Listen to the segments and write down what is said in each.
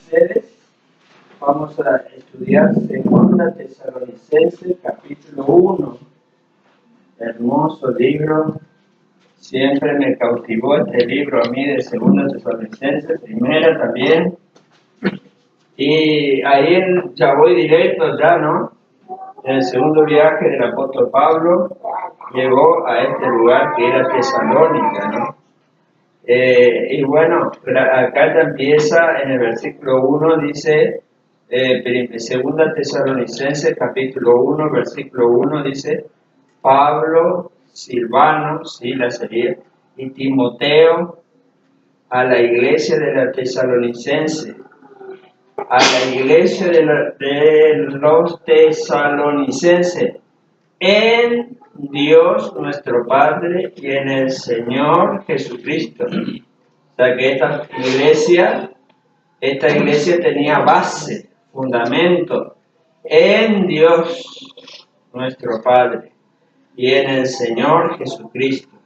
ustedes, vamos a estudiar 2 Tesalonicenses, capítulo 1. Hermoso libro. Siempre me cautivó este libro a mí de 2 Tesalonicenses, primera también. Y ahí ya voy directo ya, ¿no? En el segundo viaje del apóstol Pablo, llegó a este lugar que era Tesalónica, ¿no? Y bueno, acá ya empieza en el versículo 1, dice, 2 Tesalonicenses capítulo 1, versículo 1, dice, Pablo, Silvano, Silas sería, y Timoteo, a la iglesia de la Tesalonicense, a la iglesia de los tesalonicenses, en Dios nuestro Padre y en el Señor Jesucristo. O sea que esta iglesia tenía base, fundamento, en Dios nuestro Padre y en el Señor Jesucristo.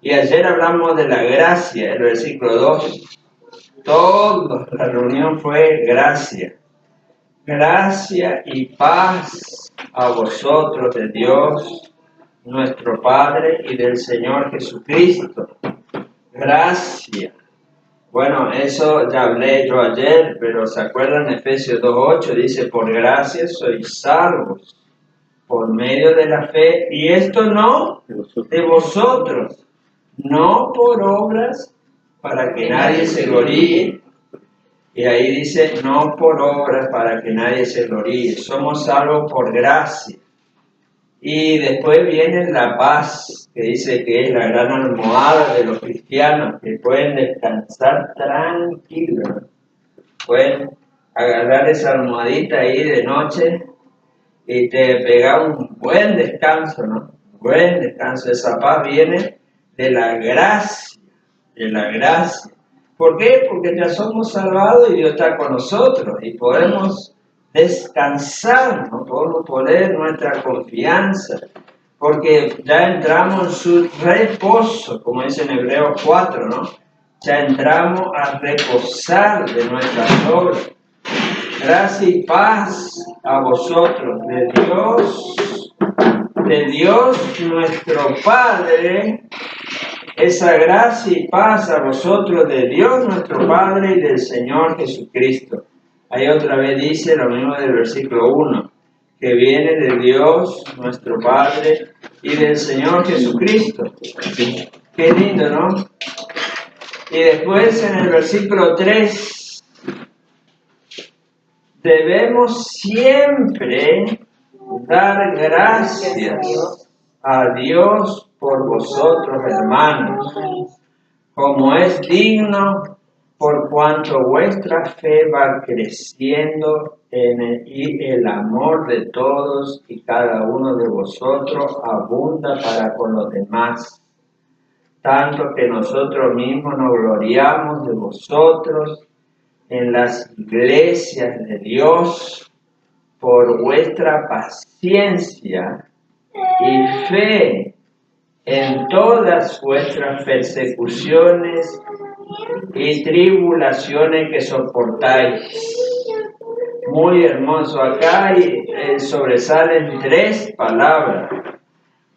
Y ayer hablamos de la gracia, el versículo 2. Toda la reunión fue gracia. Gracia y paz a vosotros de Dios, nuestro Padre, y del Señor Jesucristo. Gracia. Bueno, eso ya hablé yo ayer, pero ¿se acuerdan? Efesios 2:8 dice, por gracia sois salvos, por medio de la fe, y esto no de vosotros, no por obras, para que nadie se gloríe. Y ahí dice, no por obras para que nadie se gloríe. Somos salvos por gracia. Y después viene la paz, que dice que es la gran almohada de los cristianos, que pueden descansar tranquilos. Pueden agarrar esa almohadita ahí de noche y te pega un buen descanso, ¿no? Buen descanso. Esa paz viene de la gracia, de la gracia. ¿Por qué? Porque ya somos salvados y Dios está con nosotros y podemos descansar, ¿no? Podemos poner nuestra confianza, porque ya entramos en su reposo, como dice en Hebreos 4, ¿no? Ya entramos a reposar de nuestras obras. Gracia y paz a vosotros, de Dios nuestro Padre. Esa gracia y paz a vosotros de Dios nuestro Padre y del Señor Jesucristo. Ahí otra vez dice lo mismo del versículo 1, que viene de Dios nuestro Padre y del Señor Jesucristo. Qué lindo, ¿no? Y después en el versículo 3, debemos siempre dar gracias a Dios por vosotros, hermanos, como es digno, por cuanto vuestra fe va creciendo y el amor de todos y cada uno de vosotros abunda para con los demás, tanto que nosotros mismos nos gloriamos de vosotros en las iglesias de Dios por vuestra paciencia y fe en todas vuestras persecuciones y tribulaciones que soportáis. Muy hermoso. Acá sobresalen 3 palabras.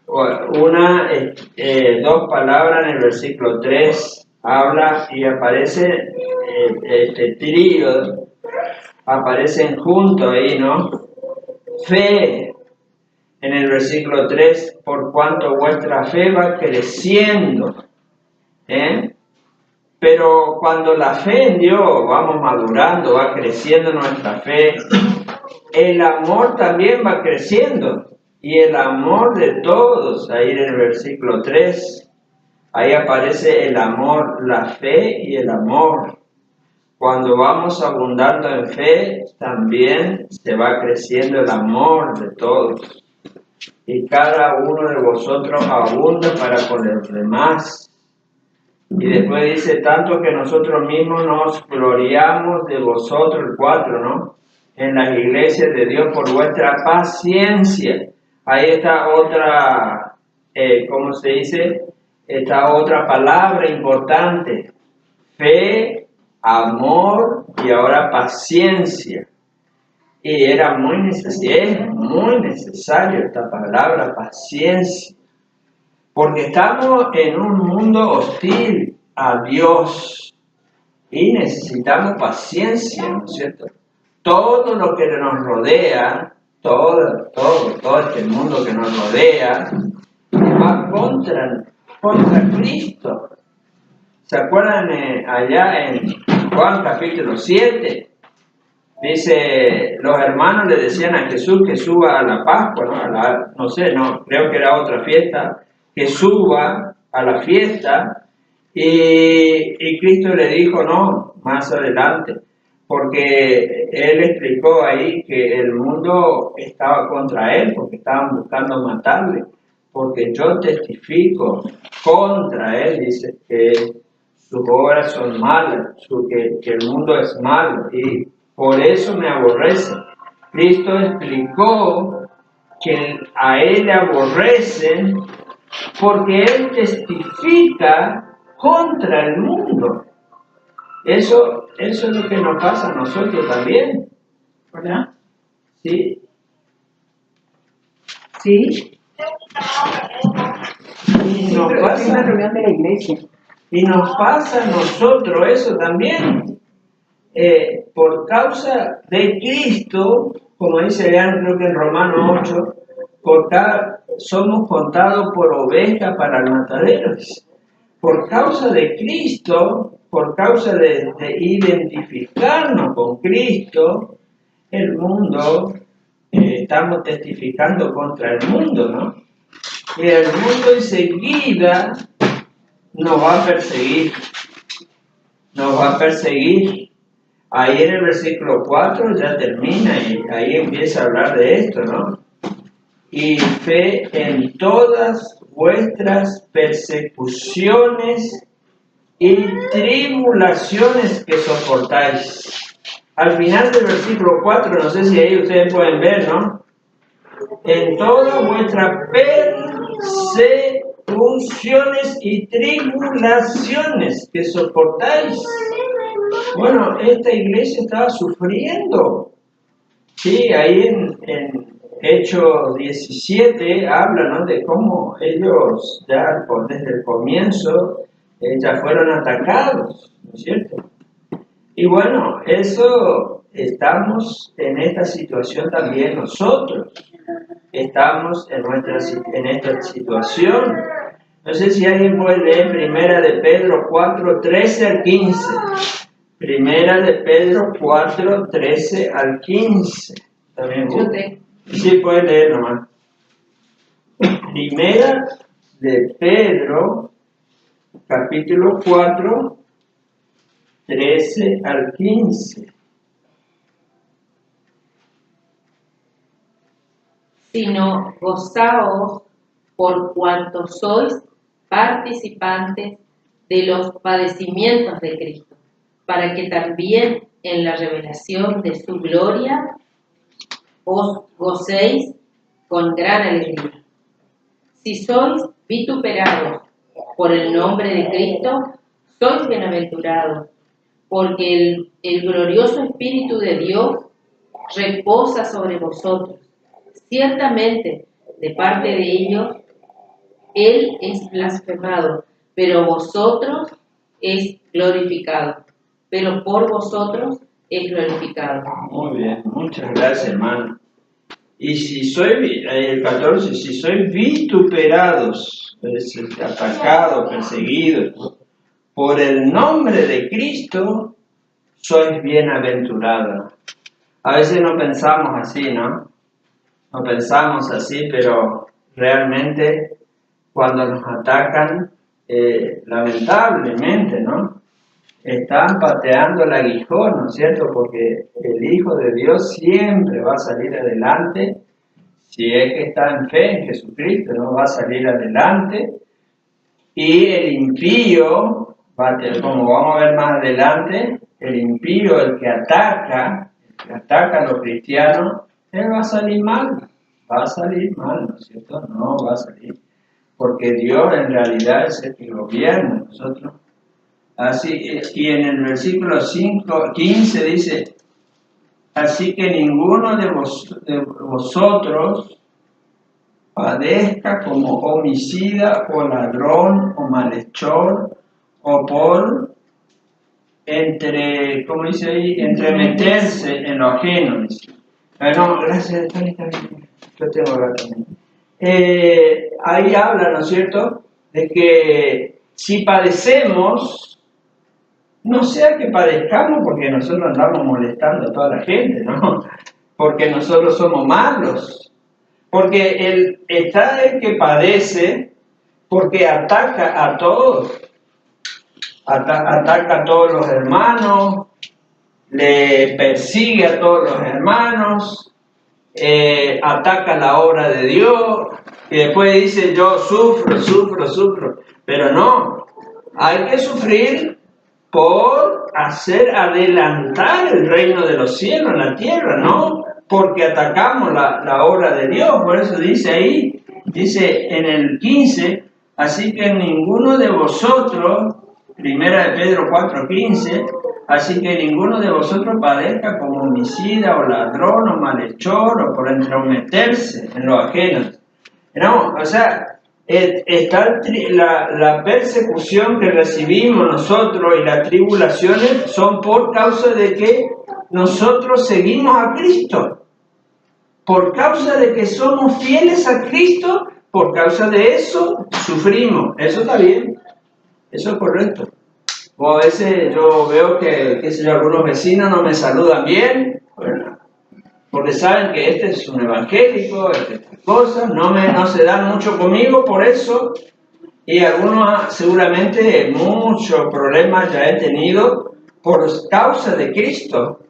Dos palabras en el versículo 3 habla y aparece este trío, aparecen juntos ahí, ¿no? Fe. En el versículo 3, por cuanto vuestra fe va creciendo. Pero cuando la fe en Dios vamos madurando, va creciendo nuestra fe, el amor también va creciendo. Y el amor de todos, ahí en el versículo 3, ahí aparece el amor, la fe y el amor. Cuando vamos abundando en fe, también se va creciendo el amor de todos. Y cada uno de vosotros abunda para con los demás. Y después dice, tanto que nosotros mismos nos gloriamos de vosotros, el 4, ¿no? En las iglesias de Dios por vuestra paciencia. Ahí está otra, ¿cómo se dice? Esta otra palabra importante. Fe, amor y ahora paciencia. Y era muy necesario esta palabra, paciencia, porque estamos en un mundo hostil a Dios y necesitamos paciencia, ¿no es cierto? Todo lo que nos rodea, todo este mundo que nos rodea, va contra Cristo. ¿Se acuerdan allá en Juan capítulo 7? Dice, los hermanos le decían a Jesús que suba a la Pascua, ¿no? Creo que era otra fiesta, que suba a la fiesta, y Cristo le dijo no, más adelante, porque Él explicó ahí que el mundo estaba contra Él, porque estaban buscando matarle, porque yo testifico contra Él, dice que sus obras son malas, que el mundo es malo, y por eso me aborrece. Cristo explicó que a Él le aborrecen porque Él testifica contra el mundo. Eso es lo que nos pasa a nosotros también, ¿verdad? ¿Sí? Sí. Y nos pasa en una reunión de la iglesia. Y nos pasa a nosotros eso también. Por causa de Cristo, como dice Leandro, creo que en Romanos 8, somos contados por ovejas para el matadero. Por causa de Cristo, por causa de identificarnos con Cristo, el mundo, estamos testificando contra el mundo, ¿no? Y el mundo enseguida nos va a perseguir. Nos va a perseguir. Ahí en el versículo 4 ya termina y ahí empieza a hablar de esto, ¿no? Y fe en todas vuestras persecuciones y tribulaciones que soportáis. Al final del versículo 4, no sé si ahí ustedes pueden ver, ¿no? En todas vuestras persecuciones y tribulaciones que soportáis. Bueno, esta iglesia estaba sufriendo. Sí, ahí en Hechos 17 habla, ¿no?, de cómo ellos ya desde el comienzo ya fueron atacados, ¿no es cierto? Y bueno, eso estamos en esta situación también nosotros. Estamos en esta situación. No sé si alguien puede leer Primera de Pedro 4, 13 al 15. Primera de Pedro 4, 13 al 15. ¿También? Sí, puede leer nomás. Primera de Pedro, capítulo 4, 13 al 15. Sino gozaos por cuanto sois participantes de los padecimientos de Cristo, para que también en la revelación de su gloria os gocéis con gran alegría. Si sois vituperados por el nombre de Cristo, sois bienaventurados, porque el glorioso Espíritu de Dios reposa sobre vosotros. Ciertamente, de parte de ellos, Él es blasfemado, pero vosotros es glorificado. Pero por vosotros es glorificado. Muy bien, muchas gracias, hermano. Y si soy, el 14, si sois vituperados, atacados, perseguidos, por el nombre de Cristo, sois bienaventurados. A veces no pensamos así, ¿no? No pensamos así, pero realmente cuando nos atacan, lamentablemente, ¿no?, están pateando el aguijón, ¿no es cierto? Porque el Hijo de Dios siempre va a salir adelante, si es que está en fe en Jesucristo, ¿no? Va a salir adelante, y el impío, como vamos a ver más adelante, el impío, el que ataca a los cristianos, él va a salir mal, ¿no es cierto? No va a salir, porque Dios en realidad es el que gobierna. Nosotros Así, y en el versículo 15 dice, así que ninguno de vosotros padezca como homicida o ladrón o malhechor o por ¿cómo dice ahí? Entremeterse en lo ajeno. No, gracias, yo tengo acá también. Ahí habla, ¿no es cierto?, de que si padecemos, no sea que padezcamos porque nosotros andamos molestando a toda la gente, ¿no? Porque nosotros somos malos. Porque está el que padece porque ataca a todos. Ataca a todos los hermanos, le persigue a todos los hermanos, ataca la obra de Dios, y después dice yo sufro, pero no, hay que sufrir por hacer adelantar el reino de los cielos en la tierra, ¿no? Porque atacamos la obra de Dios. Por eso dice ahí, dice en el 15, así que ninguno de vosotros, Primera de Pedro 4:15, así que ninguno de vosotros padezca como homicida o ladrón o malhechor o por entrometerse en lo ajeno. No, o sea, está la persecución que recibimos nosotros y las tribulaciones son por causa de que nosotros seguimos a Cristo. Por causa de que somos fieles a Cristo, por causa de eso sufrimos. Eso está bien. Eso es correcto. O a veces yo veo que algunos vecinos no me saludan bien, bueno, porque saben que este es un evangélico, estas cosas, no se dan mucho conmigo por eso, y algunos seguramente muchos problemas ya he tenido por causa de Cristo.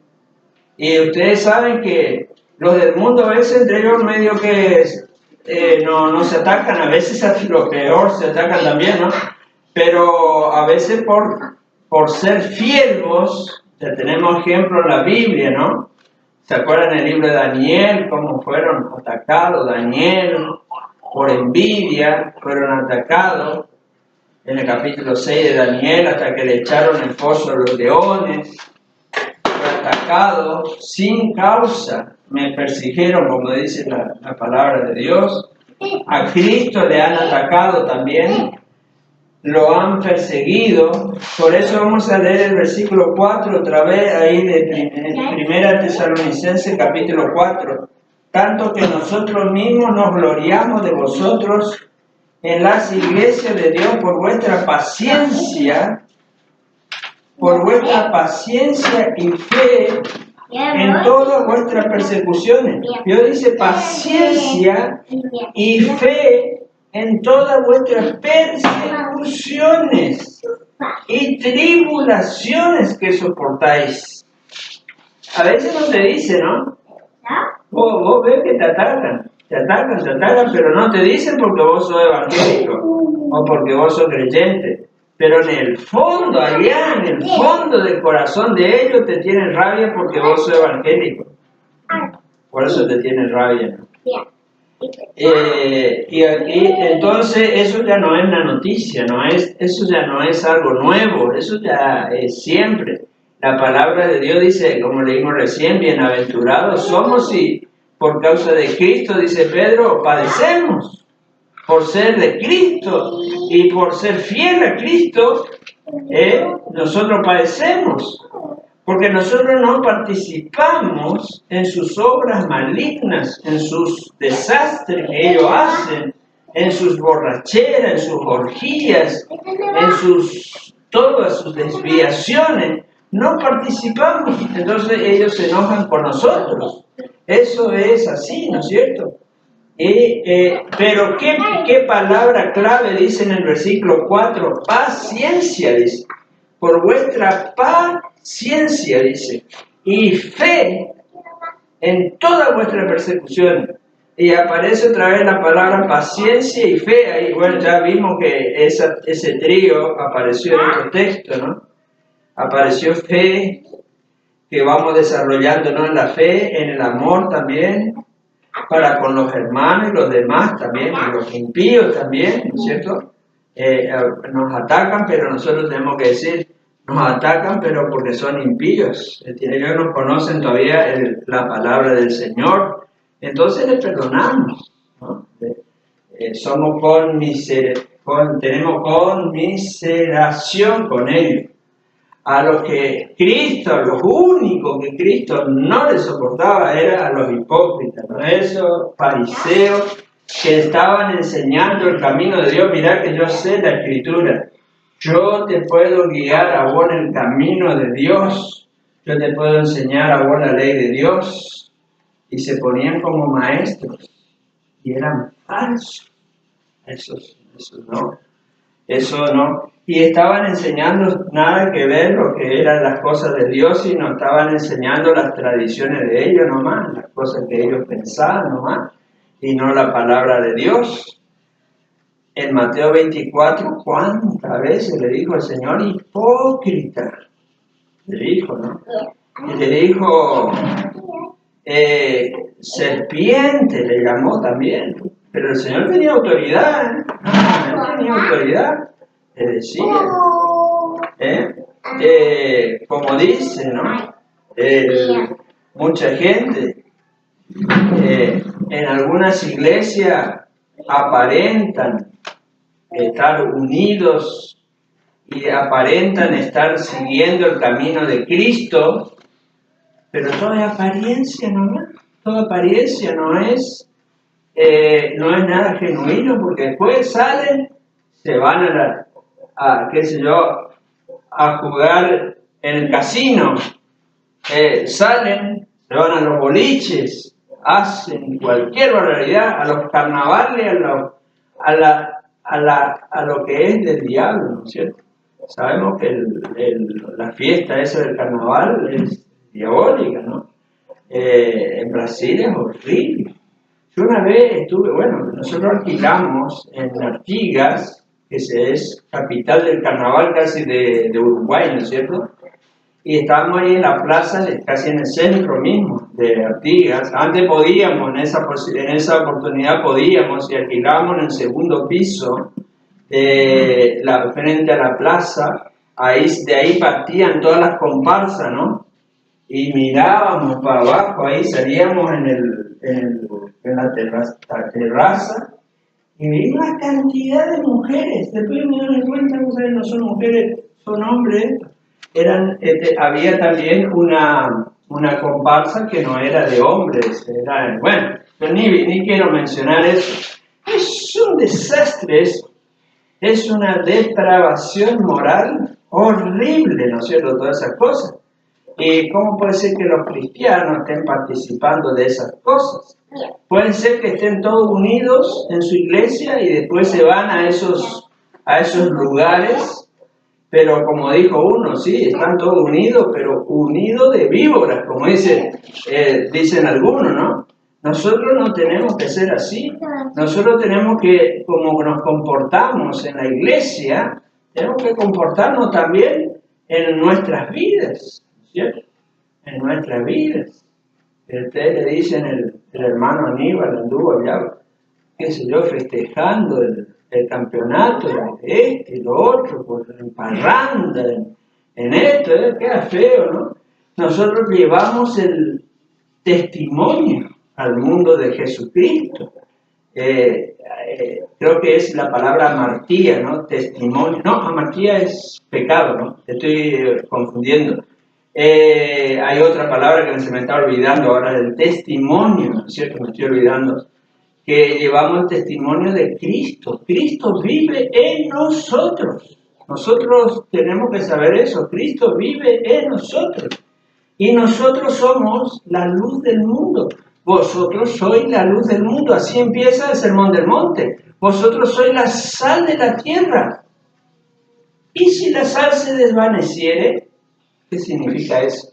Y ustedes saben que los del mundo a veces entre ellos medio que no se atacan, a veces a lo peor se atacan también, ¿no? Pero a veces por ser fieles, ya tenemos ejemplos en la Biblia, ¿no? ¿Se acuerdan el libro de Daniel? Cómo fueron atacados Daniel, por envidia, fueron atacados. En el capítulo 6 de Daniel, hasta que le echaron en el pozo de los leones. Fue atacado sin causa. Me persiguieron, como dice la palabra de Dios. A Cristo le han atacado también. Lo han perseguido. Por eso vamos a leer el versículo 4 otra vez ahí de Primera Tesalonicenses capítulo 4. Tanto que nosotros mismos nos gloriamos de vosotros en las iglesias de Dios por vuestra paciencia y fe en todas vuestras persecuciones. Dios dice paciencia y fe en todas vuestras persecuciones y tribulaciones que soportáis. A veces no te dice, ¿no? Vos ves que te atacan, pero no te dicen porque vos sos evangélico o porque vos sos creyente. Pero en el fondo, allá en el fondo del corazón de ellos te tienen rabia porque vos sos evangélico. Por eso te tienen rabia, ¿no? Y aquí, entonces, eso ya no es una noticia, eso ya no es algo nuevo, eso ya es siempre. La palabra de Dios dice, como leímos recién, bienaventurados somos y por causa de Cristo, dice Pedro, padecemos. Por ser de Cristo y por ser fiel a Cristo, nosotros padecemos. Porque nosotros no participamos en sus obras malignas, en sus desastres que ellos hacen, en sus borracheras, en sus orgías, en todas sus desviaciones. No participamos, entonces ellos se enojan con nosotros. Eso es así, ¿no es cierto? Pero ¿qué palabra clave dice en el versículo 4? Paciencia, dice. Por vuestra paciencia, dice, y fe en toda vuestra persecución. Y aparece otra vez la palabra paciencia y fe. Ahí, bueno, ya vimos que ese trío apareció en otro texto, ¿no? Apareció fe, que vamos desarrollándonos en la fe, en el amor también, para con los hermanos y los demás también, y los impíos también, ¿no es cierto? Nos atacan, pero nosotros tenemos que decir, nos atacan, pero porque son impíos. Ellos no conocen todavía la palabra del Señor. Entonces les perdonamos, ¿no? Somos tenemos conmiseración con ellos. A los que Cristo, los únicos que Cristo no les soportaba era a los hipócritas, ¿no? Esos fariseos que estaban enseñando el camino de Dios. Mirá que yo sé la Escritura. Yo te puedo guiar a vos en el camino de Dios. Yo te puedo enseñar a vos la ley de Dios. Y se ponían como maestros. Y eran falsos. Eso no. Y estaban enseñando nada que ver lo que eran las cosas de Dios, sino estaban enseñando las tradiciones de ellos nomás, las cosas que ellos pensaban nomás, y no la palabra de Dios. En Mateo 24, ¿cuántas veces le dijo el Señor hipócrita? Le dijo, ¿no? Y le dijo, serpiente, le llamó también. Pero el Señor tenía autoridad, ¿eh? Él tenía autoridad de decir, como dice, ¿no? Mucha gente en algunas iglesias aparentan estar unidos y aparentan estar siguiendo el camino de Cristo, pero toda apariencia nomás, toda apariencia no es nada genuino, porque después salen, se van a jugar en el casino, salen, se van a los boliches, hacen cualquier barbaridad, a los carnavales, a lo que es del diablo, ¿no es cierto? Sabemos que la fiesta esa del carnaval es diabólica, ¿no? En Brasil es horrible. Yo una vez nosotros alquilamos en Artigas, que es capital del carnaval casi de Uruguay, ¿no es cierto? Y estábamos ahí en la plaza, casi en el centro mismo de Artigas. Antes podíamos, en esa oportunidad podíamos, y alquilábamos en el segundo piso, frente a la plaza. De ahí partían todas las comparsas, ¿no? Y mirábamos para abajo, ahí salíamos en la terraza y veía una cantidad de mujeres. Después me doy cuenta que ustedes no son mujeres, son hombres. Había también una comparsa que no era de hombres. Yo ni quiero mencionar eso. Es un desastre eso. Es una depravación moral horrible, ¿no es cierto? Todas esas cosas. ¿Y cómo puede ser que los cristianos estén participando de esas cosas? Puede ser que estén todos unidos en su iglesia y después se van a esos lugares, pero como dijo uno, sí, están todos unidos, pero unidos de víboras, como dicen algunos, ¿no? Nosotros no tenemos que ser así. Nosotros tenemos que, como nos comportamos en la iglesia, tenemos que comportarnos también en nuestras vidas, ¿cierto? En nuestras vidas. Ustedes le dicen, el hermano Aníbal anduvo allá, qué sé yo, festejando el campeonato, lo otro, en parranda, en esto, queda feo, ¿no? Nosotros llevamos el testimonio al mundo de Jesucristo. Creo que es la palabra amartía, ¿no? Testimonio. No, amartía es pecado, ¿no? Estoy confundiendo. Hay otra palabra que se me está olvidando ahora, el testimonio, ¿no es cierto? Me estoy olvidando. Que llevamos el testimonio de Cristo. Cristo vive en nosotros. Nosotros tenemos que saber eso. Cristo vive en nosotros. Y nosotros somos la luz del mundo. Vosotros sois la luz del mundo. Así empieza el Sermón del Monte. Vosotros sois la sal de la tierra. Y si la sal se desvaneciere, ¿qué significa eso?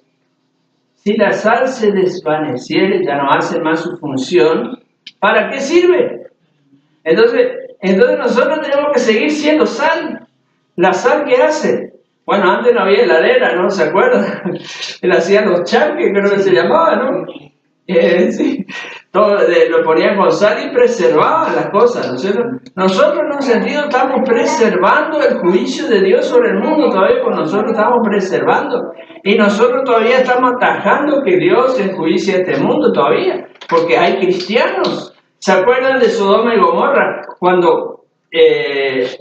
Si la sal se desvaneciere, ya no hace más su función, ¿para qué sirve? Entonces nosotros tenemos que seguir siendo sal. ¿La sal qué hace? Bueno, antes no había heladera, ¿no? ¿Se acuerdan? Él hacía los chanques, creo que se llamaba, ¿no? Sí. lo ponían con sal y preservaban las cosas. Nosotros en un sentido estamos preservando el juicio de Dios sobre el mundo todavía, pues nosotros estamos preservando. Y nosotros todavía estamos atajando que Dios enjuicie a este mundo todavía, porque hay cristianos. ¿Se acuerdan de Sodoma y Gomorra? Cuando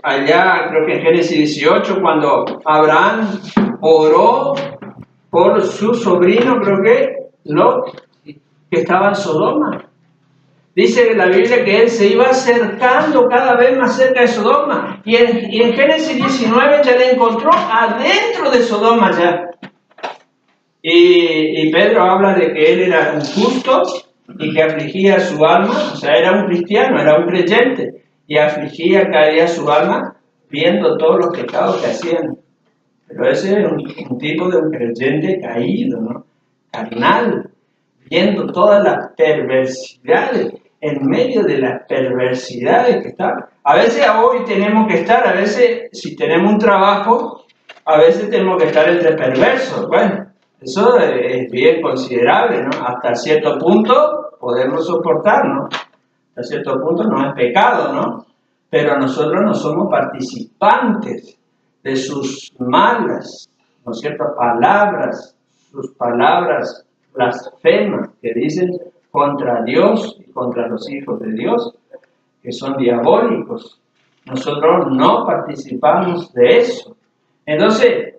allá, creo que en Génesis 18, cuando Abraham oró por su sobrino, creo que Lot, que estaba en Sodoma. Dice la Biblia que él se iba acercando cada vez más cerca de Sodoma. Y en Génesis 19 ya le encontró adentro de Sodoma ya. Y Pedro habla de que él era un justo y que afligía su alma. O sea, era un cristiano, era un creyente. Y afligía cada día su alma viendo todos los pecados que hacían. Pero ese era un tipo de un creyente caído, ¿no? Carnal. Viendo todas las perversidades, en medio de las perversidades que están. A veces hoy tenemos que estar, a veces si tenemos un trabajo, a veces tenemos que estar entre perversos. Bueno, eso es bien considerable, ¿no? Hasta cierto punto podemos soportar, ¿no? Hasta cierto punto no es pecado, ¿no? Pero nosotros no somos participantes de sus malas, ¿no es cierto?, palabras, sus palabras blasfemas que dicen contra Dios y contra los hijos de Dios, que son diabólicos. Nosotros no participamos de eso. Entonces,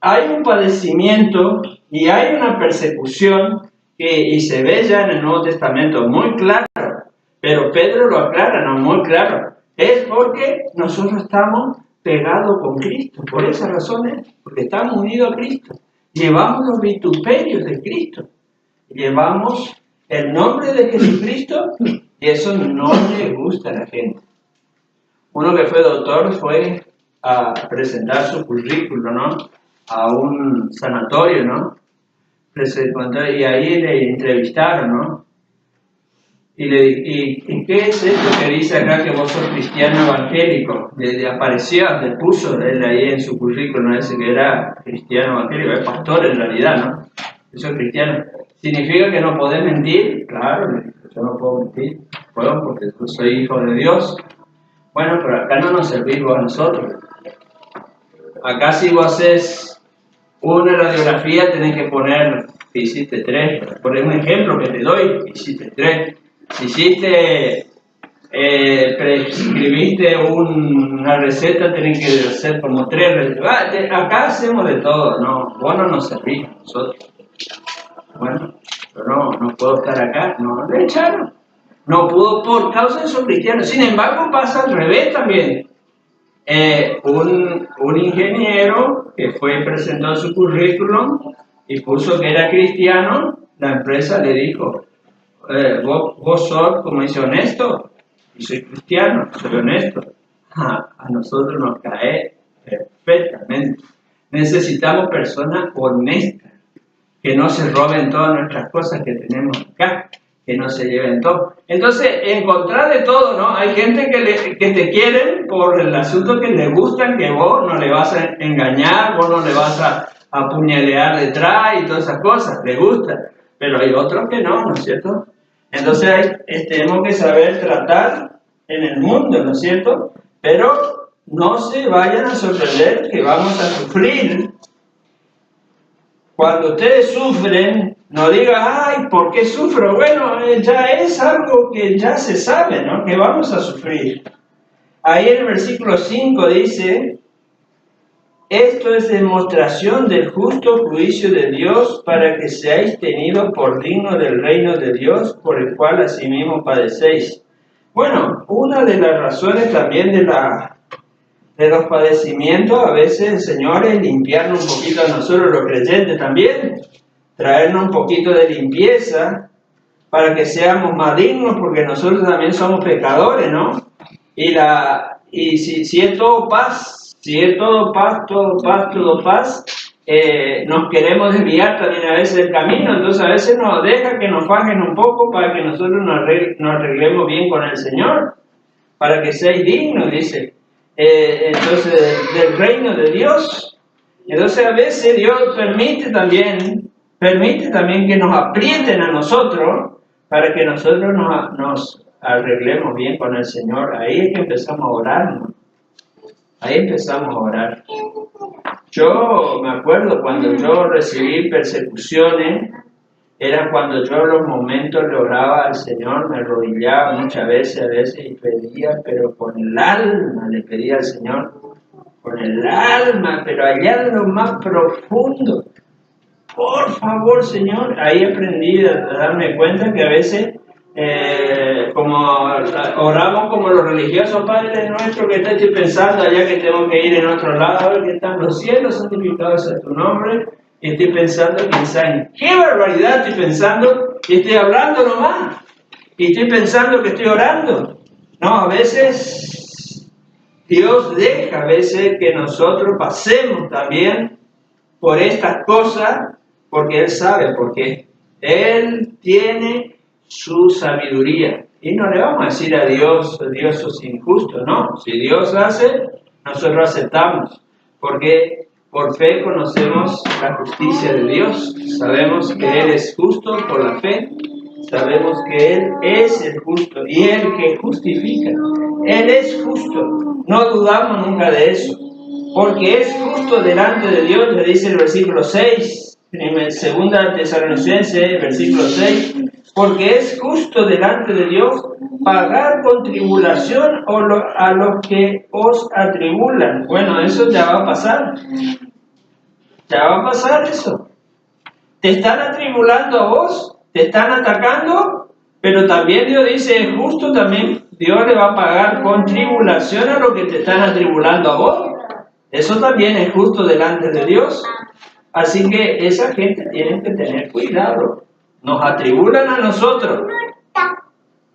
hay un padecimiento y hay una persecución y se ve ya en el Nuevo Testamento muy claro, pero Pedro lo aclara, no muy claro. Es porque nosotros estamos pegados con Cristo, por esa razón, porque estamos unidos a Cristo. Llevamos los vituperios de Cristo, llevamos el nombre de Jesucristo y eso no le gusta a la gente. Uno que fue doctor fue a presentar su currículo, ¿no?, a un sanatorio, ¿no? Y ahí le entrevistaron, ¿no? ¿Y qué es esto que dice acá que vos sos cristiano evangélico? Le apareció, le puso él ahí en su currículum ese que era cristiano evangélico, es pastor en realidad, ¿no? Eso es cristiano. ¿Significa que no podés mentir? Claro, yo no puedo mentir, puedo porque yo soy hijo de Dios. Bueno, pero acá no nos servís vos a nosotros. Acá si vos haces una radiografía tenés que poner que hiciste 3. Por un ejemplo que te doy, hiciste 3. Si hiciste, prescribiste una receta, tenés que hacer como 3 recetas. Acá hacemos de todo, ¿no? Vos no nos servís a nosotros. Bueno, yo no puedo estar acá, no, le echaron. No pudo por causa de su cristiano. Sin embargo, pasa al revés también. Un ingeniero que presentó su currículum y puso que era cristiano, la empresa le dijo, vos sos, como dice, honesto, y soy cristiano, soy honesto. A nosotros nos cae perfectamente. Necesitamos personas honestas, que no se roben todas nuestras cosas que tenemos acá, que no se lleven todo. Entonces, encontrar de todo, ¿no? Hay gente que te quieren por el asunto que les gustan, que vos no le vas a engañar, vos no le vas a apuñalear detrás y todas esas cosas, les gusta. Pero hay otros que no, ¿no es cierto? Entonces, tenemos que saber tratar en el mundo, ¿no es cierto? Pero no se vayan a sorprender que vamos a sufrir. Cuando ustedes sufren, no digan, ay, ¿por qué sufro? Bueno, ya es algo que ya se sabe, ¿no? Que vamos a sufrir. Ahí en el versículo 5 dice, esto es demostración del justo juicio de Dios para que seáis tenidos por dignos del reino de Dios, por el cual asimismo padecéis. Bueno, una de las razones también de los padecimientos, a veces el Señor es limpiarnos un poquito a nosotros los creyentes también, traernos un poquito de limpieza para que seamos más dignos, porque nosotros también somos pecadores, ¿no? Y si es todo paz, todo paz, nos queremos desviar también a veces del camino, entonces a veces nos deja que nos fajen un poco para que nosotros nos arreglemos bien con el Señor, para que seáis dignos, dice. Entonces, del reino de Dios. Entonces a veces Dios permite también que nos aprieten a nosotros para que nosotros nos arreglemos bien con el Señor. Ahí es que empezamos a orar, ¿no? Ahí empezamos a orar. Yo me acuerdo cuando yo recibí persecuciones, era cuando yo en los momentos le oraba al Señor, me arrodillaba muchas veces, a veces, y pedía, pero con el alma le pedía al Señor, con el alma, pero allá en lo más profundo. Por favor, Señor, ahí aprendí a darme cuenta que a veces, como oramos como los religiosos, Padre nuestro, que estoy pensando allá que tengo que ir en otro lado, que están los cielos, santificados sea tu nombre, y estoy pensando quizá en qué barbaridad estoy pensando, y estoy hablando nomás, y estoy pensando que estoy orando. No, a veces Dios deja a veces que nosotros pasemos también por estas cosas, porque Él sabe, porque Él tiene su sabiduría. Y no le vamos a decir a Dios, Dios sos injusto, no. Si Dios hace, nosotros aceptamos, porque por fe conocemos la justicia de Dios. Sabemos que Él es justo por la fe. Sabemos que Él es el justo y el que justifica. Él es justo. No dudamos nunca de eso. Porque es justo delante de Dios, le dice el versículo 6, en 2 Tesalonicenses, versículo 6, porque es justo delante de Dios pagar con tribulación a los que os atribulan. Bueno, eso ya va a pasar. Ya va a pasar eso. Te están atribulando a vos, te están atacando, pero también Dios dice, es justo también, Dios le va a pagar con tribulación a los que te están atribulando a vos. Eso también es justo delante de Dios. Así que esa gente tiene que tener cuidado. Nos atribulan a nosotros.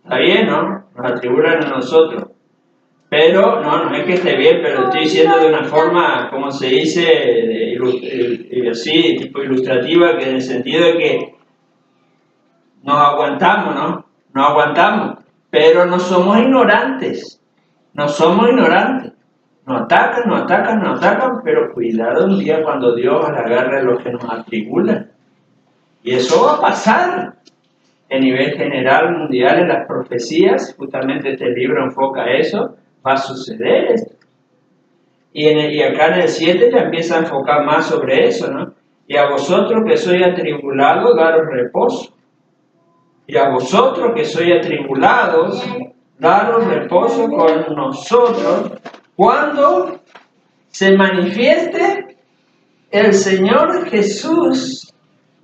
Está bien, ¿no? Nos atribulan a nosotros. Pero, no es que esté bien, pero estoy diciendo de una forma, como se dice, así, tipo ilustrativa, que en el sentido de que nos aguantamos, ¿no? Nos aguantamos. Pero no somos ignorantes. No somos ignorantes. Nos atacan, pero cuidado un día cuando Dios agarre a los que nos atribulan. Y eso va a pasar a nivel general, mundial, en las profecías. Justamente este libro enfoca eso. Va a suceder esto. Y acá en el 7 ya empieza a enfocar más sobre eso, ¿no? Y a vosotros que sois atribulados, daros reposo. Y a vosotros que sois atribulados, daros reposo con nosotros, cuando se manifieste el Señor Jesús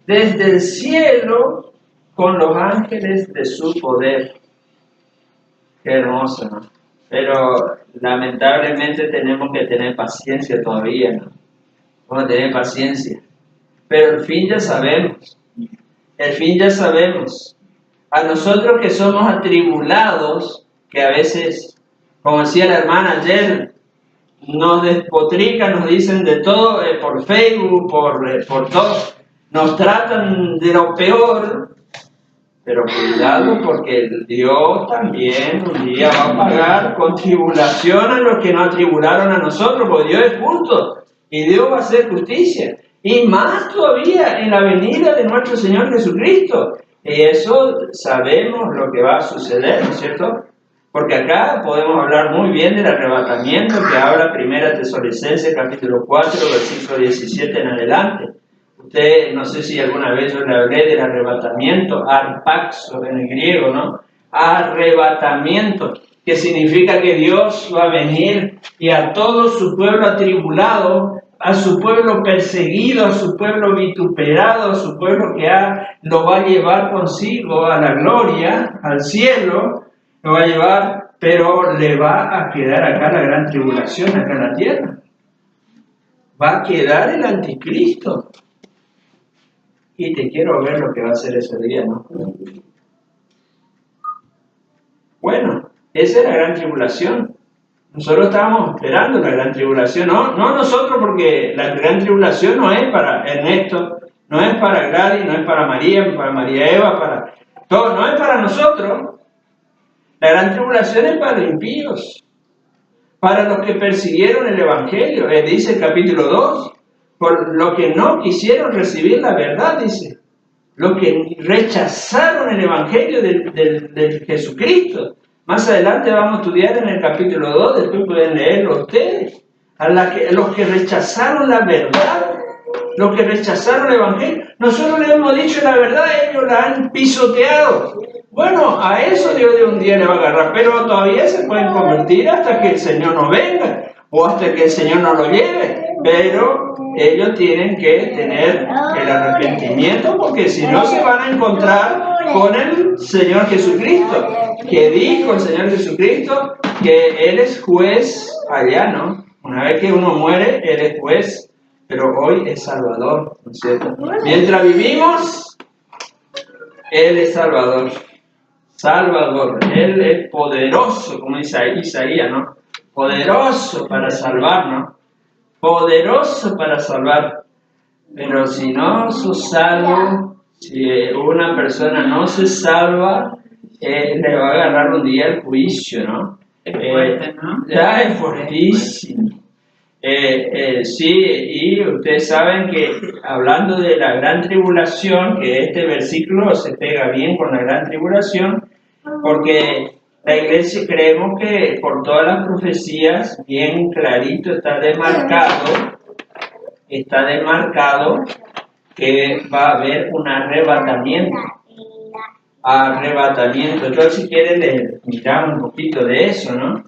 desde el cielo con los ángeles de su poder. Qué hermoso, ¿no? Pero lamentablemente tenemos que tener paciencia todavía, ¿no? Vamos a tener paciencia. Pero el fin ya sabemos. El fin ya sabemos. A nosotros que somos atribulados, que a veces, como decía la hermana ayer, nos despotrican, nos dicen de todo por Facebook, por todo, nos tratan de lo peor, pero cuidado porque Dios también un día va a pagar con tribulación a los que nos atribularon a nosotros, porque Dios es justo y Dios va a hacer justicia, y más todavía en la venida de nuestro Señor Jesucristo. Y eso sabemos lo que va a suceder, ¿no es cierto? Porque acá podemos hablar muy bien del arrebatamiento que habla 1 Tesalonicenses capítulo 4, versículo 17 en adelante. Usted, no sé si alguna vez yo le hablé del arrebatamiento, arpaxo en el griego, ¿no? Arrebatamiento, que significa que Dios va a venir y a todo su pueblo atribulado, a su pueblo perseguido, a su pueblo vituperado, a su pueblo que lo va a llevar consigo a la gloria, al cielo, lo va a llevar, pero le va a quedar acá la gran tribulación, acá en la tierra. Va a quedar el anticristo. Y te quiero ver lo que va a hacer ese día, ¿no? Bueno, esa es la gran tribulación. Nosotros estábamos esperando la gran tribulación, no nosotros, porque la gran tribulación no es para Ernesto, no es para Gladys, no es para María Eva, para todo, no es para nosotros. La gran tribulación es para los impíos, para los que persiguieron el Evangelio. Dice el capítulo 2, por los que no quisieron recibir la verdad, dice. los que rechazaron el Evangelio del Jesucristo. Más adelante vamos a estudiar en el capítulo 2, después pueden leerlo ustedes. Los que rechazaron la verdad, los que rechazaron el Evangelio. Nosotros le hemos dicho la verdad, ellos la han pisoteado. Bueno, a eso Dios de un día le va a agarrar, pero todavía se pueden convertir hasta que el Señor no venga, o hasta que el Señor no lo lleve. Pero ellos tienen que tener el arrepentimiento, porque si no se van a encontrar con el Señor Jesucristo, que dijo el Señor Jesucristo que Él es juez allá, ¿no? Una vez que uno muere, Él es juez, pero hoy es Salvador, ¿no es cierto? Mientras vivimos, Él es Salvador. Salvador, Él es poderoso, como dice Isaías, ¿no? Poderoso para salvarnos. Poderoso para salvar. Pero si no sos salvo, si una persona no se salva, le va a agarrar un día el juicio, ¿no? Es fuerte, ¿no? Ya es fuertísimo. Sí, y ustedes saben que hablando de la gran tribulación, que este versículo se pega bien con la gran tribulación, porque la iglesia creemos que por todas las profecías, bien clarito está demarcado que va a haber un arrebatamiento. Entonces, si quieren, les miramos un poquito de eso, ¿no?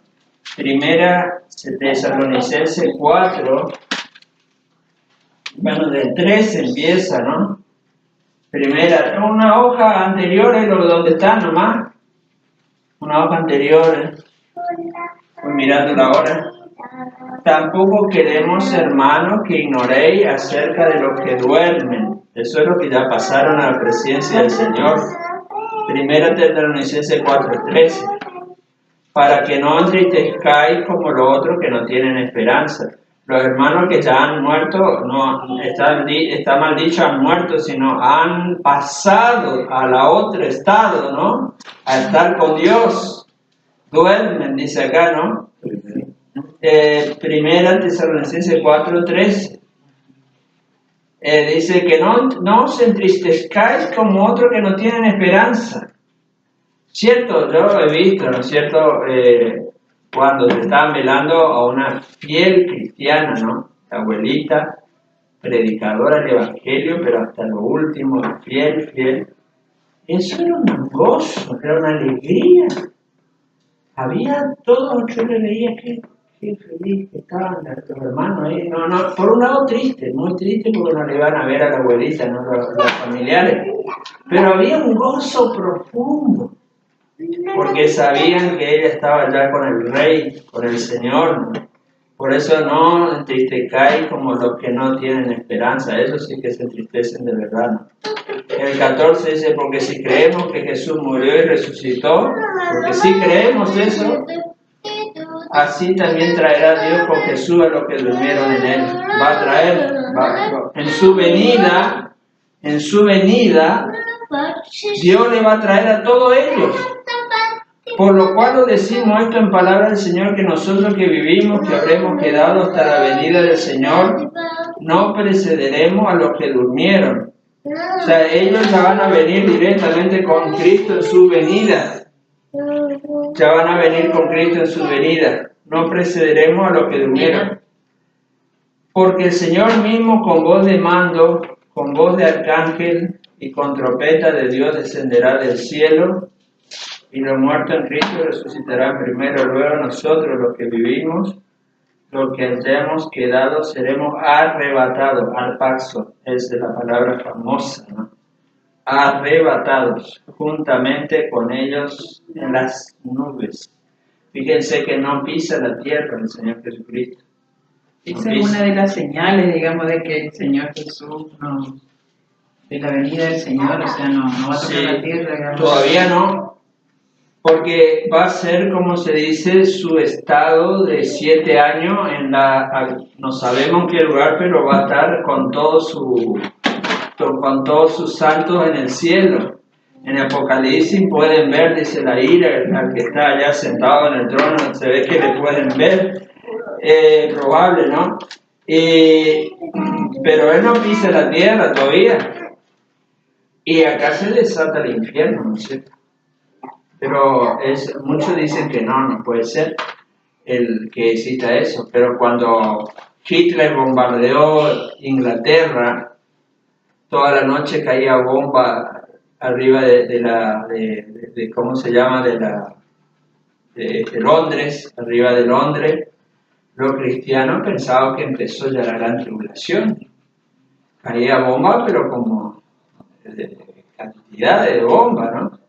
Primera Tesalonicenses 4, bueno, del 3 empieza, ¿no? Primera, una hoja anterior es donde está nomás. Una hoja anterior, voy mirándola ahora. Tampoco queremos, hermanos, que ignoréis acerca de los que duermen. Eso es lo que ya pasaron a la presencia del Señor. Primera Tesalonicenses 4:13. Para que no entristezcáis como los otros que no tienen esperanza. Los hermanos que ya han muerto, no está mal dicho han muerto, sino han pasado a la otro estado, ¿no? A estar con Dios. Duermen, dice acá, ¿no? Primera Tesalonicenses 4:13. Dice que no os entristezcáis como otros que no tienen esperanza. Cierto, yo he visto, ¿no es cierto? Cuando te estaban velando a una fiel cristiana, ¿no? La abuelita, predicadora del Evangelio, pero hasta lo último, fiel. Eso era un gozo, era una alegría. Había todo, yo le veía que feliz que estaban nuestros hermanos ahí. No, por un lado triste, muy triste porque no le iban a ver a la abuelita, no los familiares. Pero había un gozo profundo. Porque sabían que ella estaba ya con el Rey, con el Señor, ¿no? Por eso no entristezcáis como los que no tienen esperanza. Eso sí que se entristecen de verdad, ¿no? El 14 dice, porque si creemos que Jesús murió y resucitó, porque si creemos eso, así también traerá Dios con Jesús a los que durmieron en Él. Va a traer, en su venida, Dios le va a traer a todos ellos. Por lo cual os decimos esto en palabra del Señor, que nosotros que vivimos, que habremos quedado hasta la venida del Señor, no precederemos a los que durmieron. O sea, ellos ya van a venir directamente con Cristo en su venida. Ya van a venir con Cristo en su venida. No precederemos a los que durmieron. Porque el Señor mismo con voz de mando, con voz de arcángel y con trompeta de Dios descenderá del cielo, y los muertos en Cristo resucitarán primero. Luego nosotros, los que vivimos, los que hayamos quedado, seremos arrebatados. Arpaxo es de la palabra famosa, ¿no? Arrebatados juntamente con ellos en las nubes. Fíjense que no pisa la tierra el Señor Jesucristo. Esa es una de las señales, digamos, de que el Señor Jesús de la venida del Señor, o sea, no va a tocar la tierra, digamos. Todavía no. Porque va a ser, como se dice, su estado de 7 años no sabemos en qué lugar, pero va a estar con todos sus santos en el cielo. En Apocalipsis pueden ver, dice la ira, al que está allá sentado en el trono, se ve que le pueden ver, probable, ¿no? Pero él no pisa la tierra todavía. Y acá se desata el infierno, ¿no es cierto? Pero muchos dicen que no puede ser el que cita eso. Pero cuando Hitler bombardeó Inglaterra, toda la noche caía bomba arriba de ¿cómo se llama? De Londres, arriba de Londres. Los cristianos pensaban que empezó ya la gran tribulación. Caía bomba, pero como cantidad de bomba, ¿no?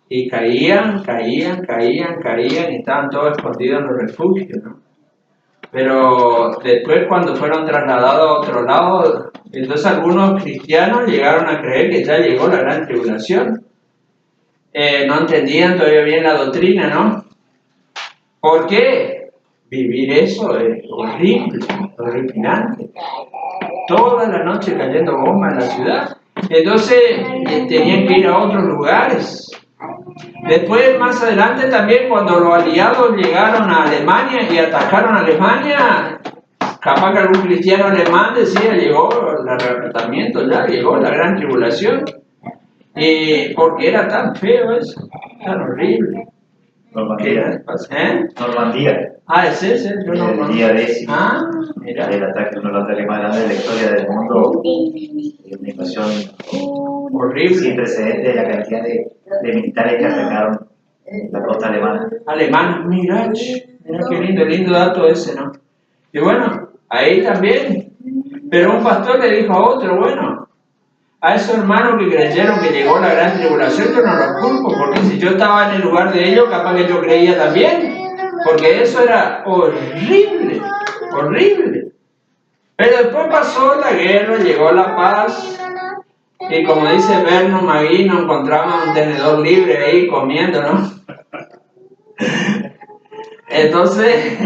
Y caían, y estaban todos escondidos en los refugios, ¿no? Pero después, cuando fueron trasladados a otro lado, entonces algunos cristianos llegaron a creer que ya llegó la gran tribulación. No entendían todavía bien la doctrina, ¿no? ¿Por qué? Vivir eso es horrible, horripilante. Toda la noche cayendo bombas en la ciudad. Entonces tenían que ir a otros lugares. Después, más adelante también, cuando los aliados llegaron a Alemania y atacaron a Alemania, capaz que algún cristiano alemán decía, llegó el arrebatamiento, ya llegó la gran tribulación. Porque era tan feo eso, tan horrible. Normandía. Normandía. Es ese, yo no conozco. El día 10. Mira. El ataque, uno de los ataques más grandes de la historia del mundo. Una invasión horrible. Sin precedentes de la cantidad de militares que atacaron la costa alemana. Mira qué lindo dato ese, ¿no? Y bueno, ahí también. Pero un pastor le dijo a otro, bueno, a esos hermanos que creyeron que llegó la gran tribulación, yo no los culpo, porque si yo estaba en el lugar de ellos, capaz que yo creía también, porque eso era horrible, horrible. Pero después pasó la guerra, llegó la paz, y como dice Vernon Magui, nos encontramos un tenedor libre ahí comiendo, ¿no? Entonces,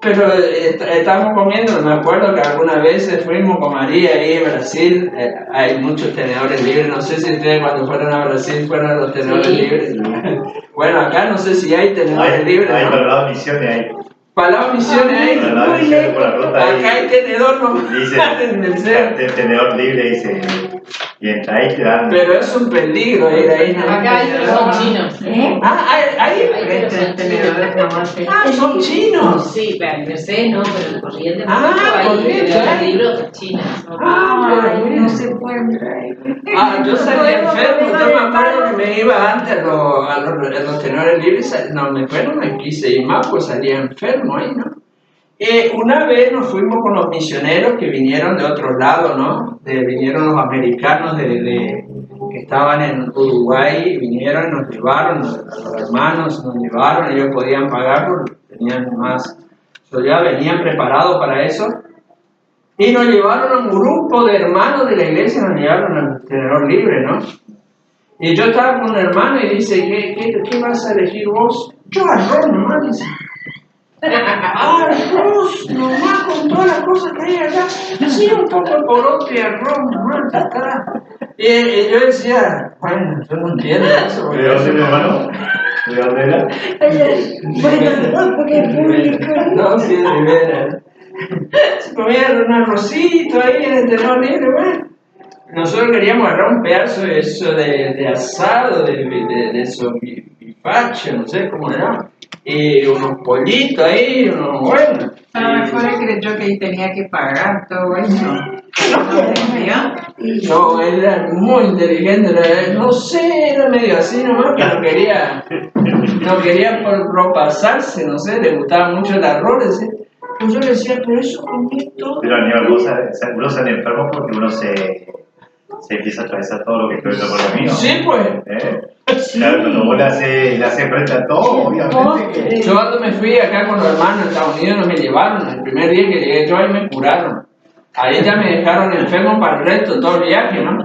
pero estábamos comiendo, me acuerdo que algunas veces fuimos con María ahí en Brasil, hay muchos tenedores libres, no sé si ustedes cuando fueron a Brasil fueron a los tenedores libres. Bueno, acá no sé si hay tenedores libres, ¿no? Hay para las misiones ahí. Para las misiones ahí, acá hay tenedor nomás. Dice, tenedor libre, dice, y entra ahí te dan. Pero es un peligro ir ahí, ¿no? Acá hay, pero son chinos. Hay tenedores nomás. son chinos. Sí, pero el Mercedes no, pero el corriente hay libros chinos. No se puede entrar. Yo salí enfermo, yo me acuerdo que me iba antes a los tenedores libres, no me quise ir más, pues salía enfermo ahí, ¿no? Una vez nos fuimos con los misioneros que vinieron de otro lado, ¿no? Vinieron los americanos que estaban en Uruguay, vinieron y nos llevaron, los hermanos nos llevaron, ellos podían pagarlo, tenían más, ya venían preparados para eso. Y nos llevaron a un grupo de hermanos de la iglesia, nos llevaron al tenedor libre, ¿no? Y yo estaba con un hermano y dice, ¿qué vas a elegir vos? Yo arroz nomás, dice. Arroz nomás con todas las cosas que hay acá. Sí, un poco de porote, arroz nomás, acá. Y yo decía, bueno, yo no entiendo eso. ¿De dónde, mi hermano? ¿De dónde era? Bueno, porque es público. No, sí, de Rivera. Se comían un arrocito ahí en el tenedor libre, bueno. Nosotros queríamos agarrar un pedazo de eso de asado, de eso bifacho, no sé cómo era. Y unos pollitos ahí, unos buenos. A lo mejor él creyó que tenía que pagar todo eso. No, él era muy inteligente, no sé, era medio así nomás, que no quería propasarse, no sé, le gustaba mucho el arroz, ¿sí? Pues yo le decía, pero eso comí todo. Pero Aníbal, uno sale enfermo porque uno se empieza a atravesar todo lo que estoy por lo mío. Sí, pues. Sí. Claro, cuando vos le haces frente a todo, obviamente. Yo cuando me fui acá con los hermanos en Estados Unidos no me llevaron, el primer día que llegué yo ahí me curaron. Ahí ya me dejaron enfermo para el resto de todo el viaje, ¿no?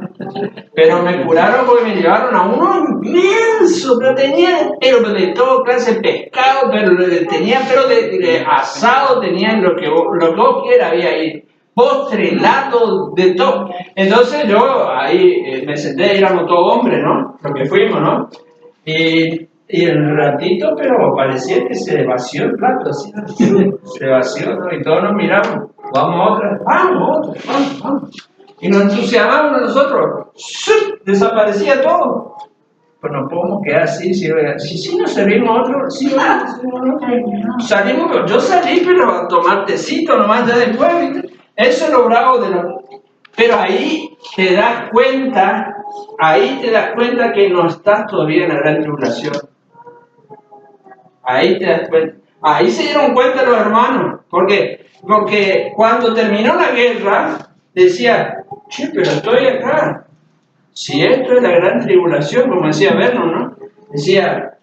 Pero me curaron porque me llevaron a uno inmenso, pero tenía de todo clase de pescado, pero tenía de asado, tenían lo que vos quieras, había ahí. Postre, helado, de todo. Entonces yo ahí me senté, éramos todos hombres, ¿no? Lo que fuimos, ¿no? Y el ratito, pero parecía que se vació el plato, así, se vació, ¿no? Y todos nos miramos, vamos a otra, vamos. y nos entusiasmamos nosotros, ¡shup! Desaparecía todo. Pues no podemos quedar así, si nos servimos a otro, sí, salimos, yo salí, pero a tomar tecito nomás ya después, ¿viste? Eso es lo bravo de lo... Pero ahí te das cuenta que no estás todavía en la gran tribulación. Ahí te das cuenta. Ahí se dieron cuenta los hermanos. Porque cuando terminó la guerra, decía, che, pero estoy acá. Si esto es la gran tribulación, como decía Vernon, ¿no? Decía,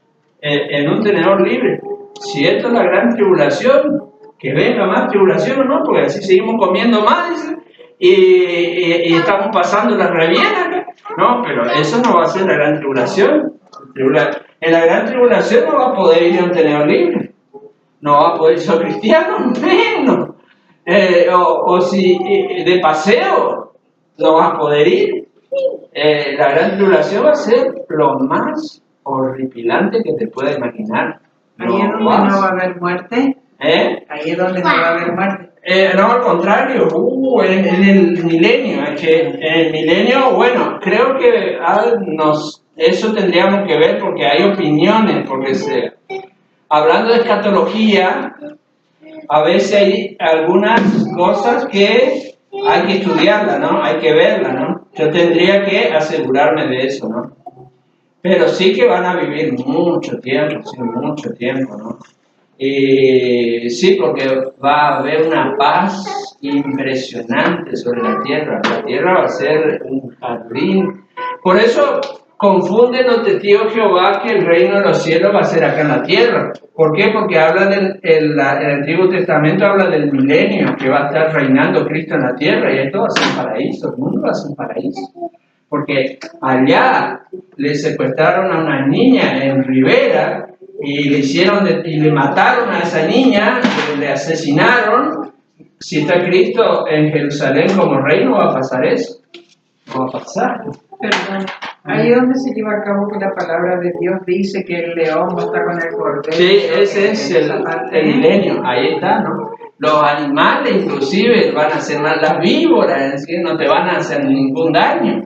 en un tenedor libre, si esto es la gran tribulación, que venga más tribulación o no, porque así seguimos comiendo más, dice, y estamos pasando la reviena acá. No, pero eso no va a ser la gran tribulación. En la gran tribulación no va a poder ir a un tenedor libre. No va a poder ser cristiano, menos. O si de paseo no vas a poder ir. La gran tribulación va a ser lo más horripilante que te puedas imaginar. Ahí es donde no va a haber muerte. Ahí es donde no va a haber muerte. No, al contrario, en el milenio, es que en el milenio, bueno, creo que eso tendríamos que ver porque hay opiniones, porque hablando de escatología, a veces hay algunas cosas que hay que estudiarlas, ¿no? Hay que verlas, ¿no? Yo tendría que asegurarme de eso, ¿no? Pero sí que van a vivir mucho tiempo, ¿no? Y sí, porque va a haber una paz impresionante sobre la tierra. La tierra va a ser un jardín. Por eso confunden los testigos de Jehová que el reino de los cielos va a ser acá en la tierra. ¿Por qué? Porque habla el Antiguo Testamento habla del milenio, que va a estar reinando Cristo en la tierra, y esto va a ser un paraíso, el mundo va a ser un paraíso. Porque allá le secuestraron a una niña en Rivera, y le mataron a esa niña, le asesinaron. Si está Cristo en Jerusalén como rey, no va a pasar eso. No va a pasar. Perdón. Ahí es donde se lleva a cabo que la palabra de Dios dice que el león va a estar con el cordero. Sí, ese es el milenio. Ahí está, ¿no? Los animales inclusive van a hacer mal, las víboras, es decir, no te van a hacer ningún daño.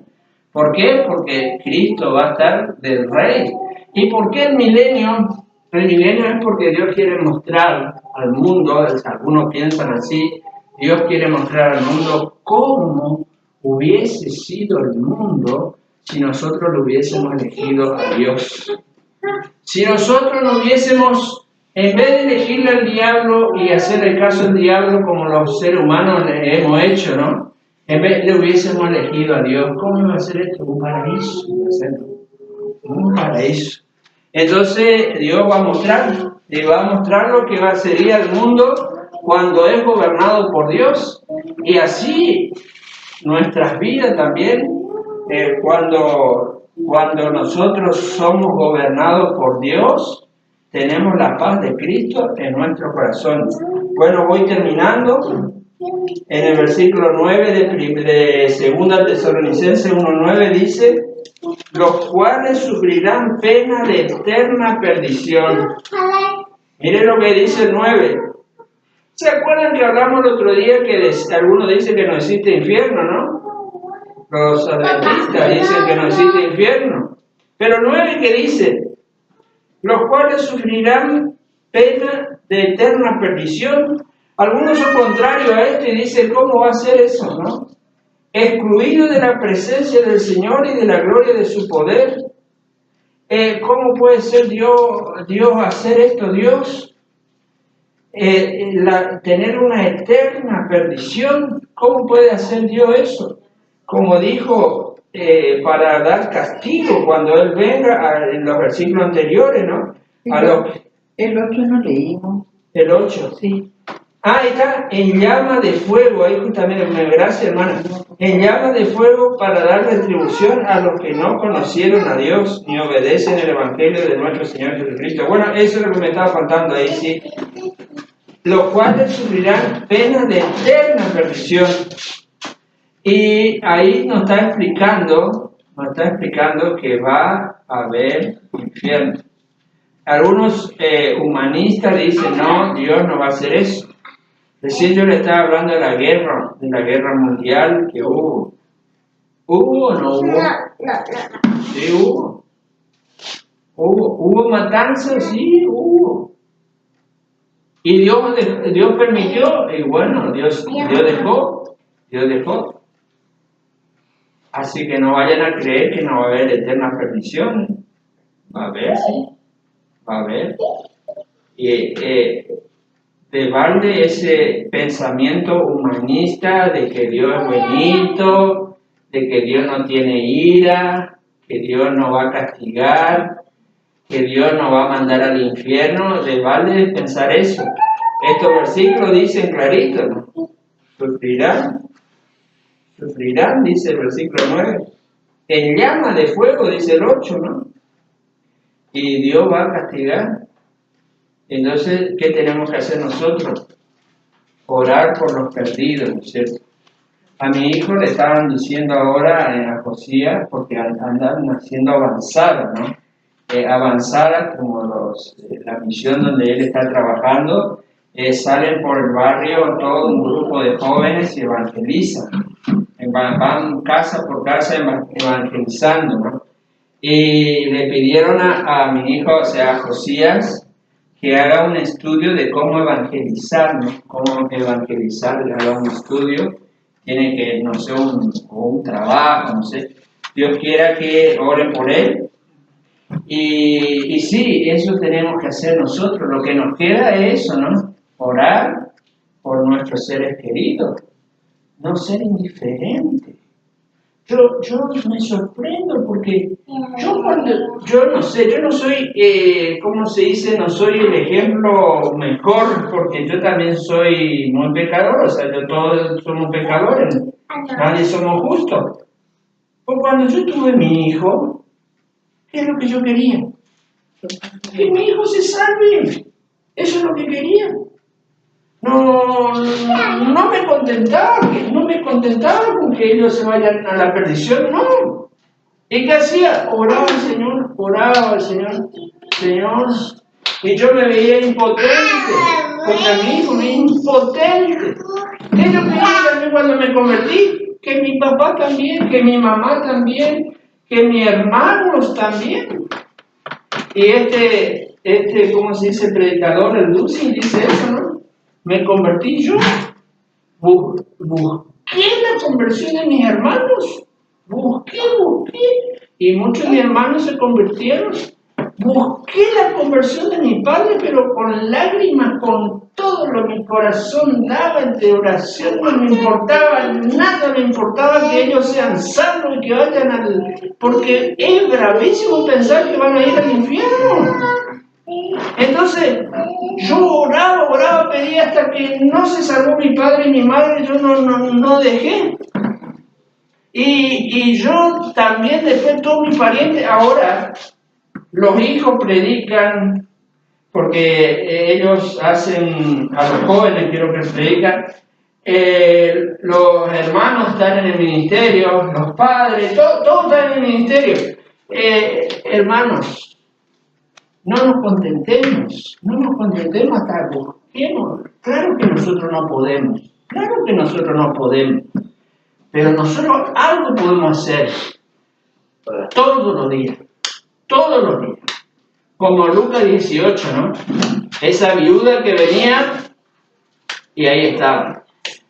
¿Por qué? Porque Cristo va a estar del rey. ¿Y por qué el milenio? El milenio es porque Dios quiere mostrar al mundo, algunos piensan así, Dios quiere mostrar al mundo cómo hubiese sido el mundo si nosotros lo hubiésemos elegido a Dios. Si nosotros no hubiésemos, en vez de elegirle al diablo y hacerle caso al diablo como los seres humanos le hemos hecho, ¿no? En vez le hubiésemos elegido a Dios, ¿cómo iba a ser esto? Un paraíso, un paraíso. Entonces Dios va a mostrar lo que sería el mundo cuando es gobernado por Dios, y así nuestras vidas también, cuando nosotros somos gobernados por Dios, tenemos la paz de Cristo en nuestro corazón. Bueno, voy terminando. En el versículo 9 de 2 Tesalonicenses 1:9 dice: los cuales sufrirán pena de eterna perdición. Miren lo que dice el 9. ¿Se acuerdan que hablamos el otro día que algunos dicen que no existe infierno, no? Los adventistas dicen que no existe infierno. Pero el 9 que dice: los cuales sufrirán pena de eterna perdición. Algunos son contrarios a esto y dicen, ¿cómo va a ser eso, no? Excluido de la presencia del Señor y de la gloria de su poder. ¿Cómo puede ser Dios hacer esto, Dios? Tener una eterna perdición. ¿Cómo puede hacer Dios eso? Como dijo, para dar castigo cuando Él venga, en los versículos anteriores, ¿no? El 8 no leímos. El 8. Sí. Ahí está, en llama de fuego, ahí justamente, gracias hermana, en llama de fuego para dar retribución a los que no conocieron a Dios ni obedecen el Evangelio de nuestro Señor Jesucristo. Bueno, eso es lo que me estaba faltando ahí, sí. Los cuales sufrirán pena de eterna perdición. Y ahí nos está explicando que va a haber infierno. Algunos humanistas dicen, no, Dios no va a hacer eso. Recién yo le estaba hablando de la guerra mundial que hubo. ¿Hubo o no hubo? Sí, hubo. ¿Hubo matanzas? Sí, hubo. Y Dios permitió, y bueno, Dios dejó. Así que no vayan a creer que no va a haber eterna perdición. Va a haber, sí. Va a haber. Y de balde ese pensamiento humanista de que Dios es buenito, de que Dios no tiene ira, que Dios no va a castigar, que Dios no va a mandar al infierno, de balde pensar eso. Estos versículos dicen clarito, ¿no? Sufrirán, dice el versículo 9. En llama de fuego, dice el 8, ¿no? Y Dios va a castigar. Entonces, ¿qué tenemos que hacer nosotros? Orar por los perdidos, ¿no es cierto? A mi hijo le estaban diciendo ahora en la Josía, porque andan haciendo avanzada, ¿no? Avanzada como la misión donde él está trabajando, salen por el barrio todo un grupo de jóvenes y evangelizan. Van casa por casa evangelizando, ¿no? Y le pidieron a mi hijo, o sea, a Josías, que haga un estudio de cómo evangelizar, ¿no? Cómo evangelizar, haga un estudio, tiene que, no sé, un trabajo, no sé. Dios quiera que oren por él. Y sí, eso tenemos que hacer nosotros. Lo que nos queda es eso, ¿no? Orar por nuestros seres queridos. No ser indiferente. Yo me sorprendo porque yo no soy, ¿cómo se dice? No soy el ejemplo mejor porque yo también soy muy pecador, o sea, todos somos pecadores, nadie somos justos. Pues cuando yo tuve mi hijo, ¿qué es lo que yo quería? Que mi hijo se salve, eso es lo que quería. No me contentaba con que ellos se vayan a la perdición, no. ¿Y qué hacía? Oraba al Señor, Señor, y yo me veía impotente contra mi hijo, impotente. ¿Qué yo quería también cuando me convertí? Que mi papá también, que mi mamá también, que mis hermanos también. Y ¿cómo se dice? Predicador, el Lucy, dice eso, ¿no? Me convertí yo. Busqué la conversión de mis hermanos. Busqué. Y muchos de mis hermanos se convirtieron. Busqué la conversión de mi padre, pero con lágrimas, con todo lo que mi corazón daba de oración. No me importaba nada, me importaba que ellos sean salvos y que vayan porque es bravísimo pensar que van a ir al infierno. Entonces, yo oraba, pedía hasta que no se salvó mi padre y mi madre, yo no dejé. Y yo también, después todos mis parientes, ahora los hijos predican, porque ellos hacen, a los jóvenes quiero que predican, los hermanos están en el ministerio, los padres, todos están en el ministerio. Hermanos, no nos contentemos hasta que busquemos. Claro que nosotros no podemos, pero nosotros algo podemos hacer todos los días, como Lucas 18, ¿no? Esa viuda que venía y ahí estaba.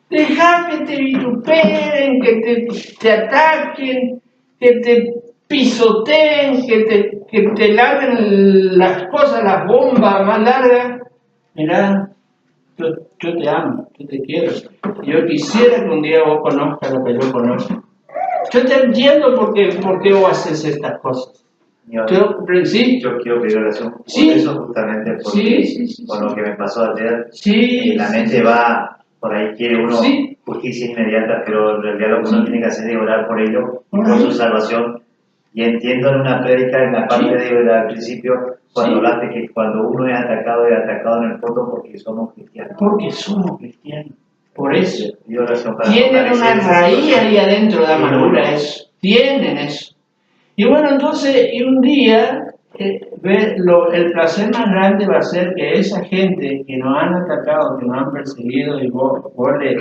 Deja que te vituperen, que te ataquen, que te pisoteen, que te larguen las cosas, las bombas más largas. Mirá, yo te amo, yo te quiero. Yo quisiera que un día vos conozcas lo que yo conozco. Yo te entiendo por qué vos haces estas cosas. Yo quiero pedir oración por eso, justamente porque con lo que me pasó ayer, la mente va, por ahí quiere uno justicia inmediata, pero en realidad lo que uno tiene que hacer es orar por ello, por su salvación. Y entiendo en una prédica, en la parte al principio, cuando hablaste que cuando uno es atacado en el fondo porque somos cristianos. Por eso. Tienen una raíz ahí adentro de amargura, eso. Tienen eso. Y bueno, entonces, un día, el placer más grande va a ser que esa gente que nos han atacado, que nos han perseguido, y vos le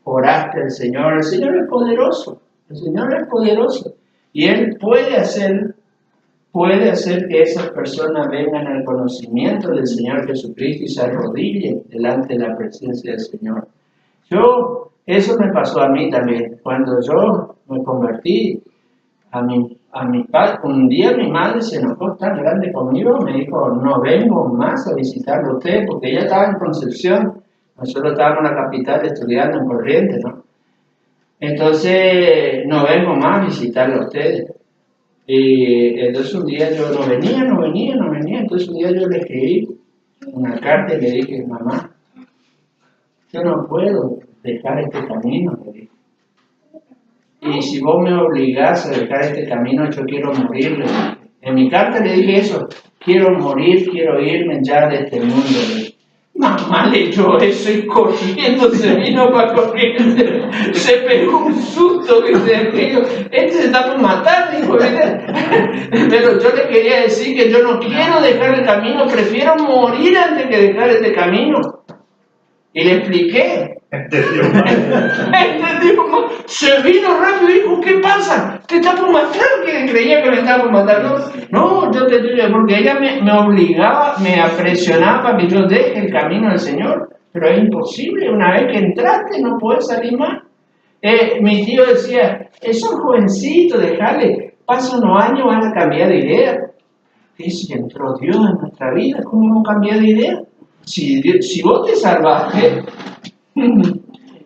oraste al Señor, el Señor es poderoso. El Señor es poderoso y Él puede hacer que esas personas vengan al conocimiento del Señor Jesucristo y se arrodillen delante de la presencia del Señor. Eso me pasó a mí también. Cuando yo me convertí, a mi padre, un día mi madre se enojó tan grande conmigo, me dijo, no vengo más a visitarlo a usted, porque ella estaba en Concepción, nosotros estábamos en la capital estudiando en Corrientes, ¿no? Entonces, no vengo más a visitarlo a ustedes. Y entonces un día yo no venía, entonces un día yo le escribí una carta y le dije, mamá, yo no puedo dejar este camino, le dije. Y si vos me obligás a dejar este camino, yo quiero morir, le dije. En mi carta le dije eso, quiero morir, quiero irme ya de este mundo, le dije. Mamá leyó eso y corriendo se vino para corriente, se pegó un susto, dijo, este se está por matar, dijo, pero yo le quería decir que yo no quiero dejar el camino, prefiero morir antes que dejar este camino. Y le expliqué. Entendió, se vino rápido y dijo, ¿qué pasa? ¿Te está por matar? Que creía que me estaba por matar. No, yo te digo, porque ella me obligaba, me presionaba para que yo deje el camino del Señor. Pero es imposible, una vez que entraste no puedes salir más. Mi tío decía, esos jovencitos, dejale, pasan unos años, van a cambiar de idea. Y si entró Dios en nuestra vida, ¿cómo no cambiar de idea? Si vos te salvaste,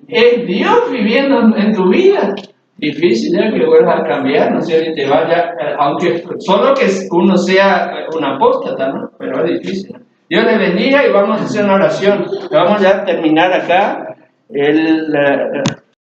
es Dios viviendo en tu vida. Difícil ya que vuelvas a cambiar, no sé si te vaya, aunque solo que uno sea un apóstata, ¿no? Pero es difícil, ¿no? Dios le bendiga y vamos a hacer una oración. Vamos ya a terminar acá.